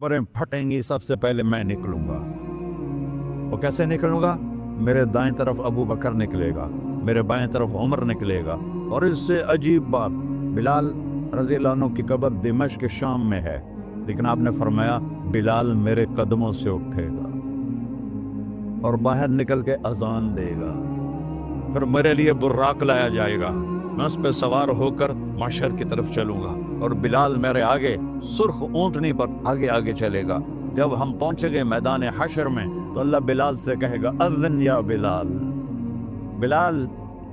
पर फटेंगी सबसे पहले मैं निकलूंगा। वो कैसे निकलूंगा? मेरे दाएं तरफ अबू बकर निकलेगा, मेरे बाएं तरफ उमर निकलेगा। और इससे अजीब बात, बिलाल रज़ी अल्लाह अन्हु की कब्र दिमश्क के शाम में है, लेकिन आपने फरमाया बिलाल मेरे कदमों से उठेगा और बाहर निकल के अजान देगा। फिर मेरे लिए बुर्राक लाया जाएगा, मैं उस पर सवार होकर माशर की तरफ चलूंगा और बिलाल मेरे आगे सुर्ख ऊंटनी पर आगे आगे चलेगा। जब हम पहुंचेंगे मैदान हशर में तो अल्लाह बिलाल से कहेगा अज़न या बिलाल। बिलाल,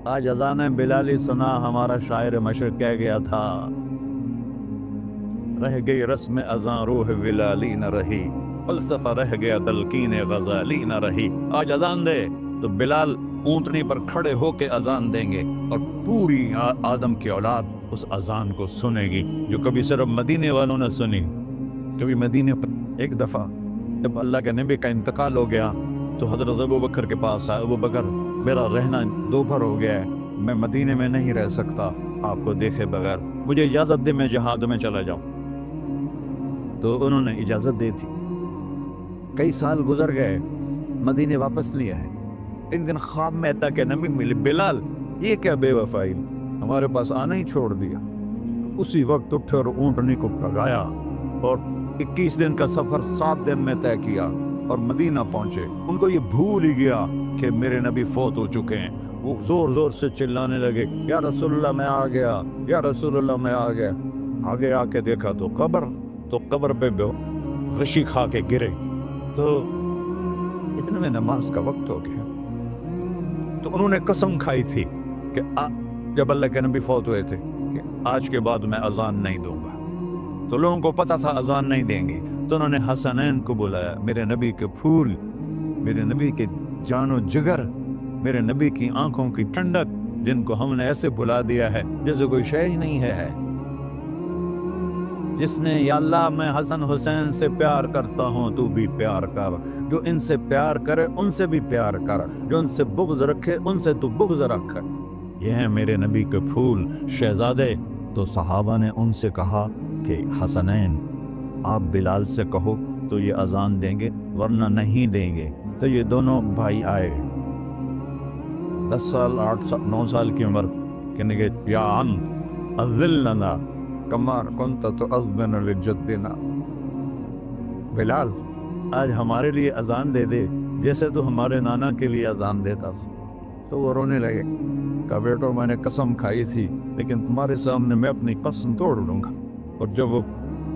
आज अज़ान बिलाली सुना, हमारा शायर मशरक़ कह गया था, रह गई रस्म अज़ां रूह बिलाली न रही, फलसफा रह गया दलकीन गज़ाली न रही। आज अज़ान दे तो बिलाल ऊंटनी पर खड़े होके अज़ान देंगे और पूरी आदम की औलाद उस अज़ान को सुनेगी जो कभी सिर्फ मदीने वालों ने सुनी। कभी मदीने पर एक दफ़ा जब अल्लाह के नबी का इंतकाल हो गया तो हज़रत अबू बकर के पास आया, अबू बकर मेरा रहना दोपहर हो गया है, मैं मदीने में नहीं रह सकता आपको देखे बगैर, मुझे इजाज़त दे मैं जहाद में चला जाऊँ। तो उन्होंने इजाज़त दी थी। कई साल गुजर गए, मदीने वापस नहीं आए। एक दिन ख्वाब में अता के नबी मिले, बिलाल ये क्या बेवफाई, हमारे पास आना ही छोड़ दिया। उसी वक्त उठे और ऊँटनी को भगाया और 21 दिन का सफर 7 दिन में तय किया और मदीना पहुंचे। उनको ये भूल ही गया कि मेरे नबी फौत हो चुके हैं। वो जोर जोर से चिल्लाने लगे, या रसूलुल्लाह मैं आ गया, या रसूलुल्लाह मैं आ गया। आगे आके देखा तो कब्र पे गशी खा के गिरे। तो इतने में नमाज का वक्त हो गया। तो उन्होंने कसम खाई थी कि जब अल्लाह के नबी फौत हुए थे कि आज के बाद मैं अजान नहीं दूंगा। तो लोगों को पता था अजान नहीं देंगे, तो उन्होंने हसनैन को बुलाया, मेरे नबी के फूल, मेरे नबी के जानो जिगर, मेरे नबी की आंखों की ठंडक, जिनको हमने ऐसे बुला दिया है जैसे कोई शय ही नहीं है। जिसने या अल्लाह मैं हसन हुसैन से प्यार करता हूँ, तू भी प्यार कर, जो इनसे प्यार करे उनसे भी प्यार कर, जो उनसे बुग़्ज़ रखे उनसे तू बुग़्ज़ रख। ये हैं मेरे नबी के फूल शहजादे। तो सहाबा ने उनसे कहा कि हसनैन आप बिलाल से कहो तो ये अजान देंगे, वरना नहीं देंगे। तो ये दोनों भाई आए, 10 साल 8 साल 9 साल की उम्र, कहने के या अज़िलना कमार कुंत तो अज़्ज़न लिजद्दिना। बिलाल आज हमारे लिए अजान दे दे जैसे तो हमारे नाना के लिए अजान देता था। तो वो रोने लगे, कहा बेटो मैंने कसम खाई थी, लेकिन तुम्हारे सामने मैं अपनी कसम तोड़ लूंगा। और जब वो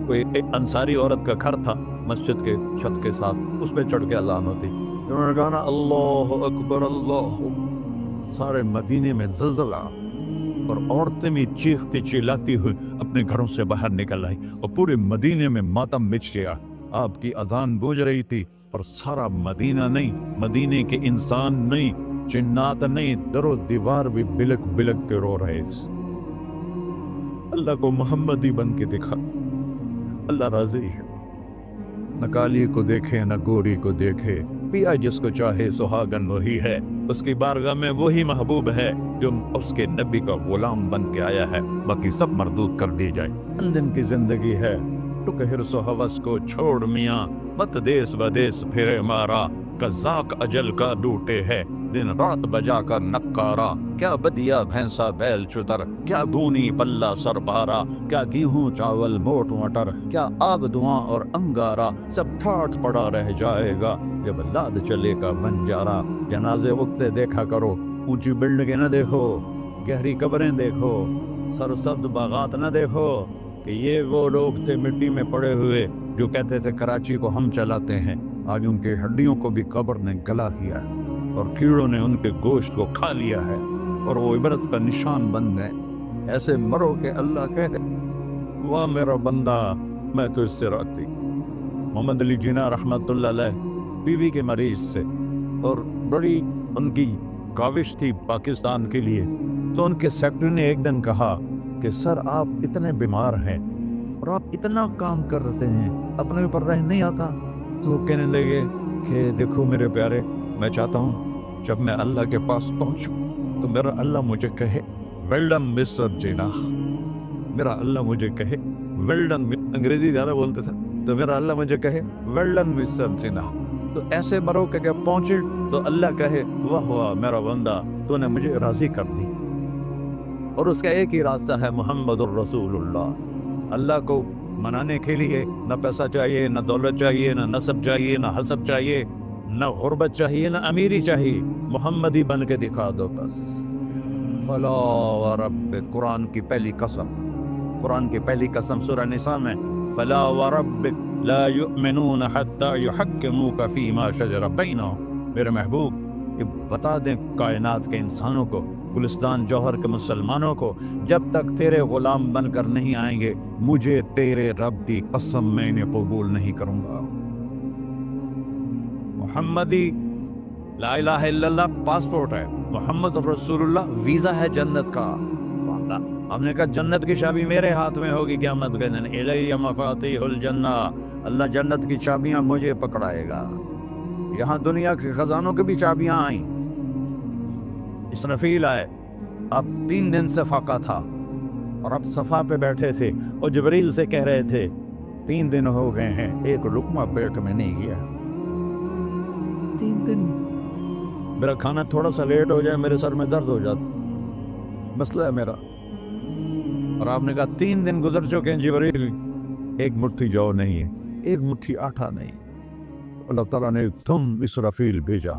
कोई एक अंसारी औरत का घर था मस्जिद के छत के साथ, उस पर चढ़ के अजान होती, उन्होंने कहा ना अल्लाह अकबर अल्लाह, सारे मदीने में ज़लज़ला और औरतें भी चीखती चिल्लाती हुई अपने घरों से बाहर निकल आई और पूरे मदीने में मातम मिच गया। आपकी अजान गूंज रही थी और सारा मदीना नहीं, मदीने के इंसान नहीं, जिन्नात नहीं, दरो दीवार भी बिलक बिलक के रो रहे। अल्लाह को मोहम्मदी बन के दिखा, अल्लाह राजी है। न काली को देखे न गोरी को देखे, पिया जिसको चाहे सुहागन वही है। उसकी बारगाह में वही महबूब है जो उसके नबी का गुलाम बन के आया है, बाकी सब मरदूद कर दी जाए। दिन की जिंदगी है, टुक हिर्सो हवस को छोड़ मियाँ, मत देश बदेश फिरे मारा, कज़ाक अजल का डूटे है, दिन रात बजा कर नक्कारा। क्या बदिया भैंसा बैल चुतर, क्या धूनी पल्ला सर पारा, क्या गेहूं चावल मोट मटर, क्या आग धुआं और अंगारा, सब ठाठ पड़ा रह जाएगा जब लाद चलेगा बंजारा। जनाजे वक्ते देखा करो, ऊंची बिल्डिंगें न देखो, गहरी कब्रें देखो, सरसब्ज बागात न देखो कि ये वो लोग थे मिट्टी में पड़े हुए जो कहते थे कराची को हम चलाते हैं। आज उनके हड्डियों को भी कब्र ने गला किया है और कीड़ों ने उनके गोश्त को खा लिया है और वो इबरत का निशान बन गए। ऐसे मरो के अल्लाह कहते वाह मेरा बंदा मैं तो इससे राती। मोहम्मद अली जिन्ना रहमतुल्लाह अलैह बीवी के मरीज से और बड़ी उनकी काविश थी पाकिस्तान के लिए। तो उनके सेक्रेटरी ने एक दिन कहा कि सर आप इतने बीमार हैं और आप इतना काम कर रहे हैं, अपने ऊपर रह नहीं आता। तो कहने लगे कि देखो मेरे प्यारे, मैं चाहता हूँ जब मैं अल्लाह के पास पहुँचूँ तो मेरा अल्लाह मुझे कहे वेल डन मिस्टर जिन्ना, मेरा अल्लाह मुझे कहे वेल डन। अंग्रेजी ज़्यादा बोलते थे, تو پھر اللہ مجھے کہے ویلڈن وسمتنا، تو ایسے مرو کہ جب پہنچے تو اللہ کہے واہ واہ میرا بندہ تو نے مجھے راضی کر دی۔ اور اس کا ایک ہی راستہ ہے محمد الرسول اللہ۔ اللہ کو منانے کے لیے نہ پیسہ چاہیے، نہ دولت چاہیے، نہ نسب چاہیے، نہ حسب چاہیے، نہ غربت چاہیے، نہ امیری چاہیے، محمدی بن کے دکھا دو بس۔ فلا ورب، قرآن کی پہلی قسم، قرآن کی پہلی قسم سورہ نساء میں، فلا وربک لا یؤمنون حتی یحکموک فیما شجر بینہم۔ میرے محبوب یہ بتا دیں کائنات کے انسانوں کو، گلستان جوہر کے مسلمانوں کو، جب تک تیرے غلام بن کر نہیں آئیں گے مجھے تیرے رب کی قسم میں انہیں قبول نہیں کروں گا۔ محمدی لا الہ الا اللہ پاسپورٹ ہے، محمد رسول اللہ ویزا ہے جنت کا۔ ہم نے کہا جنت کی چابی میرے ہاتھ میں ہوگی قیامت کے دن، الی مفاتیح الجنہ، اللہ جنت کی چابیاں مجھے پکڑائے گا۔ یہاں دنیا کے خزانوں کی بھی چابیاں آئیں، اسرافیل آئے، اب 3 دن سے فاقہ تھا اور اب صفا پہ بیٹھے تھے اور جبریل سے کہہ رہے تھے 3 دن ہو گئے ہیں ایک لقمہ پیٹ میں نہیں گیا، 3 دن میرا کھانا تھوڑا سا لیٹ ہو جائے میرے سر میں درد ہو جاتا، مسئلہ ہے میرا۔ اور آپ نے کہا 3 دن گزر چکے ہیں جبریل، ایک مٹھی جو نہیں ہے، ایک مٹھی آٹا نہیں۔ اللہ تعالیٰ نے تم اسرافیل بھیجا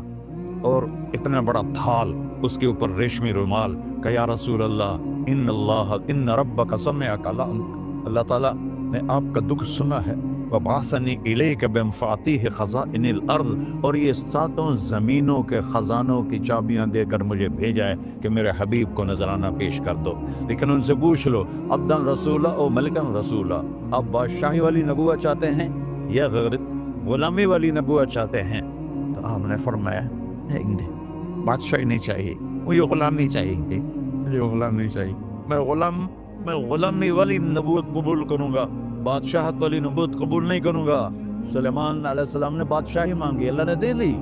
اور اتنا بڑا تھال، اس کے اوپر ریشمی رومال، کہ یا رسول اللہ ان ربک سمع کلامک، اللہ تعالیٰ نے آپ کا دکھ سنا ہے، وبعثنی الیک بمفاتیح خزائن الارض، اور یہ 7 زمینوں کے خزانوں کی چابیاں دے کر مجھے بھیجا ہے کہ میرے حبیب کو نذرانہ پیش کر دو۔ لیکن ان سے پوچھ لو عبدن رسولہ او ملکن رسولہ، آپ بادشاہی والی نبوت چاہتے ہیں یا غلامی والی نبوت چاہتے ہیں؟ تو آپ نے فرمایا نہیں، بادشاہی نہیں چاہیے، مجھے غلامی چاہیے، مجھے غلامی چاہیے، میں غلامی والی نبوت قبول کروں گا، بادشاہت والی نبوت قبول نہیں کروں گا۔ سلیمان علیہ السلام نے بادشاہی مانگی، اللہ نے دے لی،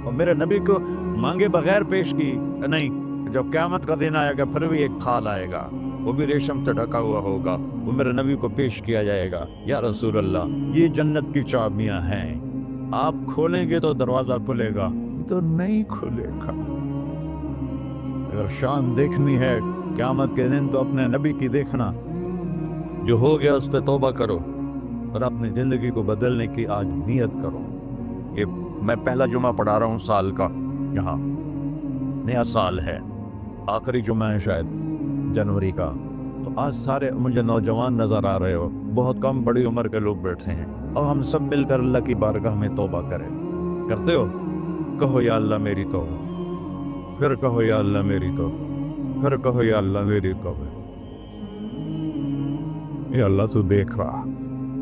اور میرے نبی کو مانگے بغیر پیش کی نہیں۔ جب قیامت کا دن آئے گا پھر بھی ایک تھال آئے گا، وہ بھی ریشم سے ڈھکا ہوا ہوگا، وہ میرے نبی کو پیش کیا جائے گا، یا رسول اللہ یہ جنت کی چابیاں ہیں، آپ کھولیں گے تو دروازہ کھلے گا، تو نہیں کھلے گا۔ اگر شان دیکھنی ہے قیامت کے دن تو اپنے نبی کی دیکھنا، جو ہو گیا اس پہ توبہ کرو اور اپنی زندگی کو بدلنے کی آج نیت کرو۔ یہ میں پہلا جمعہ پڑھا رہا ہوں سال کا، یہاں نیا سال ہے، آخری جمعہ ہے شاید جنوری کا، تو آج سارے مجھے نوجوان نظر آ رہے ہو، بہت کم بڑی عمر کے لوگ بیٹھے ہیں، اور ہم سب مل کر اللہ کی بارگاہ میں توبہ کریں۔ کرتے ہو؟ کہو یا اللہ میری توبہ، پھر کہو یا اللہ میری توبہ، پھر کہو یا اللہ میری توبہ۔ یا اللہ تو دیکھ رہا،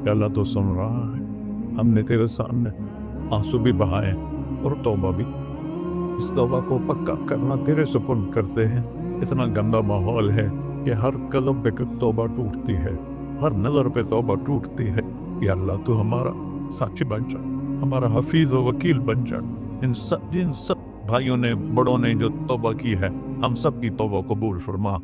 یا اللہ تو سن رہا ہے، ہم نے تیرے سامنے آنسو بھی بہائے اور توبہ بھی، اس توبہ کو پکا کرنا تیرے سپرد کرتے ہیں۔ اتنا گندا ماحول ہے کہ ہر قدم پہ توبہ ٹوٹتی ہے، ہر نظر پہ توبہ ٹوٹتی ہے۔ یا اللہ تو ہمارا ساتھی بن جا، ہمارا حفیظ و وکیل بن جا۔ جن سب بھائیوں نے بڑوں نے جو توبہ کی ہے، ہم سب کی توبہ قبول فرما۔